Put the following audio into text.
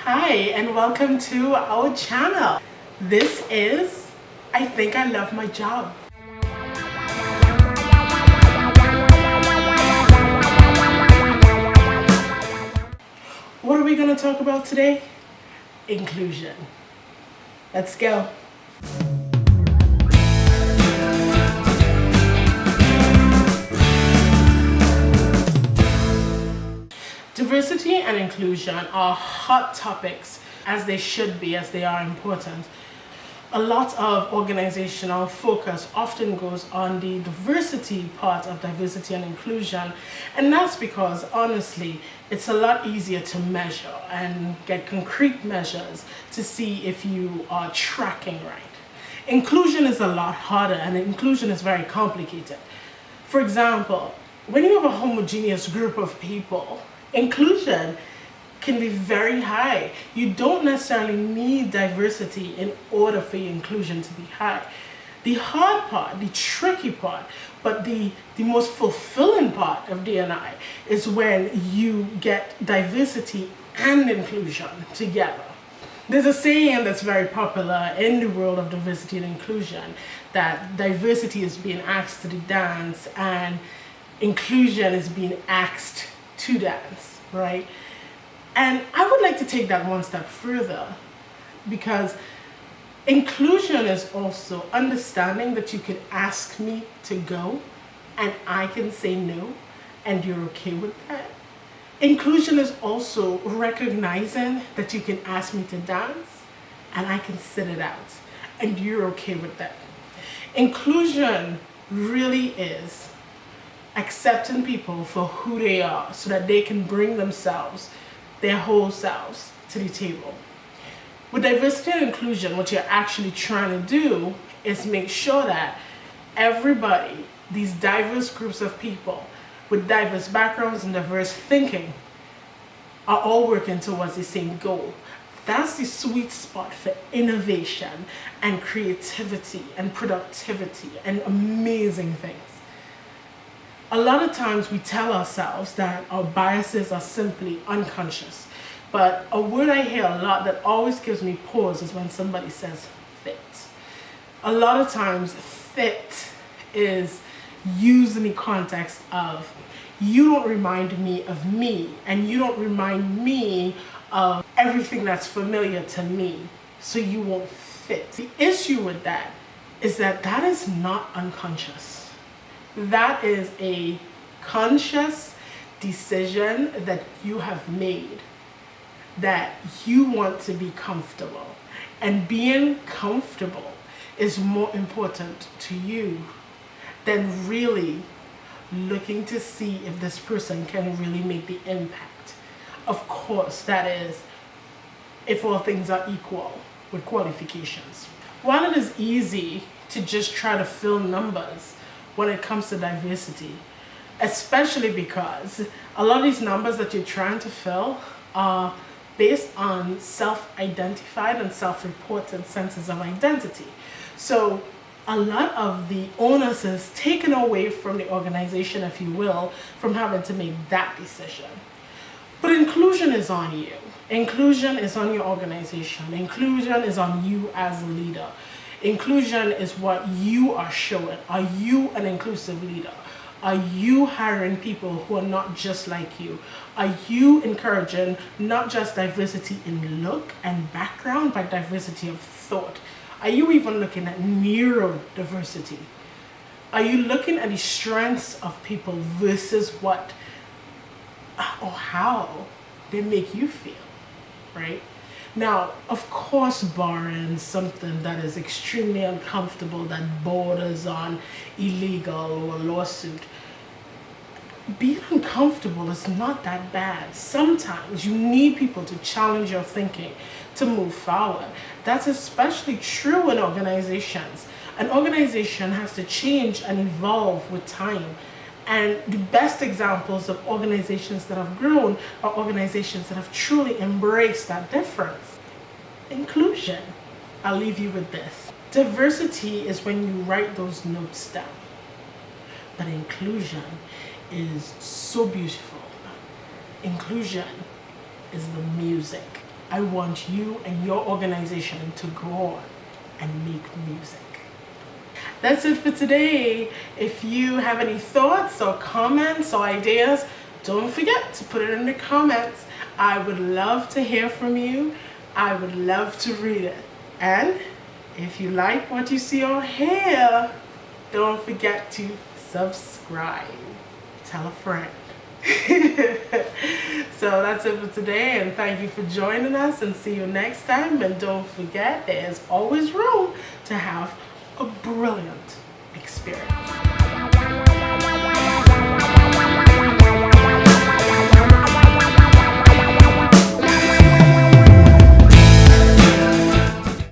Hi and welcome to our channel. This is I Think I Love My Job. What are we going to talk about today? Inclusion. Let's go. Diversity and inclusion are hot topics, as they should be, as they are important. A lot of organizational focus often goes on the diversity part of diversity and inclusion, and that's because honestly it's a lot easier to measure and get concrete measures to see if you are tracking right. Inclusion is a lot harder, and inclusion is very complicated. For example, when you have a homogeneous group of people, inclusion can be very high. You don't necessarily need diversity in order for your inclusion to be high. The hard part, the tricky part, but the most fulfilling part of D&I is when you get diversity and inclusion together. There's a saying that's very popular in the world of diversity and inclusion that diversity is being asked to dance and inclusion is being asked to dance, right? And I would like to take that one step further, because inclusion is also understanding that you can ask me to go and I can say no and you're okay with that. Inclusion is also recognizing that you can ask me to dance and I can sit it out and you're okay with that. Inclusion really is accepting people for who they are so that they can bring themselves, their whole selves, to the table. With diversity and inclusion, what you're actually trying to do is make sure that everybody, these diverse groups of people with diverse backgrounds and diverse thinking, are all working towards the same goal. That's the sweet spot for innovation and creativity and productivity and amazing things. A lot of times we tell ourselves that our biases are simply unconscious, but a word I hear a lot that always gives me pause is when somebody says fit. A lot of times fit is used in the context of you don't remind me of me and you don't remind me of everything that's familiar to me, so you won't fit. The issue with that is that that is not unconscious. That is a conscious decision that you have made, that you want to be comfortable. And being comfortable is more important to you than really looking to see if this person can really make the impact. Of course, that is if all things are equal with qualifications. While it is easy to just try to fill numbers when it comes to diversity, especially because a lot of these numbers that you're trying to fill are based on self-identified and self-reported senses of identity. So a lot of the onus is taken away from the organization, if you will, from having to make that decision. But inclusion is on you. Inclusion is on your organization. Inclusion is on you as a leader. Inclusion is what you are showing. Are you an inclusive leader? Are you hiring people who are not just like you? Are you encouraging not just diversity in look and background, but diversity of thought? Are you even looking at neurodiversity? Are you looking at the strengths of people versus what or how they make you feel, right? Now, of course, barring something that is extremely uncomfortable, that borders on illegal or lawsuit, being uncomfortable is not that bad. Sometimes you need people to challenge your thinking to move forward. That's especially true in organizations. An organization has to change and evolve with time. And the best examples of organizations that have grown are organizations that have truly embraced that difference. Inclusion. I'll leave you with this. Diversity is when you write those notes down. But inclusion is so beautiful. Inclusion is the music I want you and your organization to go on and make music. That's it for today. If you have any thoughts or comments or ideas, don't forget to put it in the comments. I would love to hear from you. I would love to read it. And if you like what you see or hear, don't forget to subscribe. Tell a friend. So that's it for today, and thank you for joining us, and see you next time. And don't forget, there's always room to have a brilliant experience.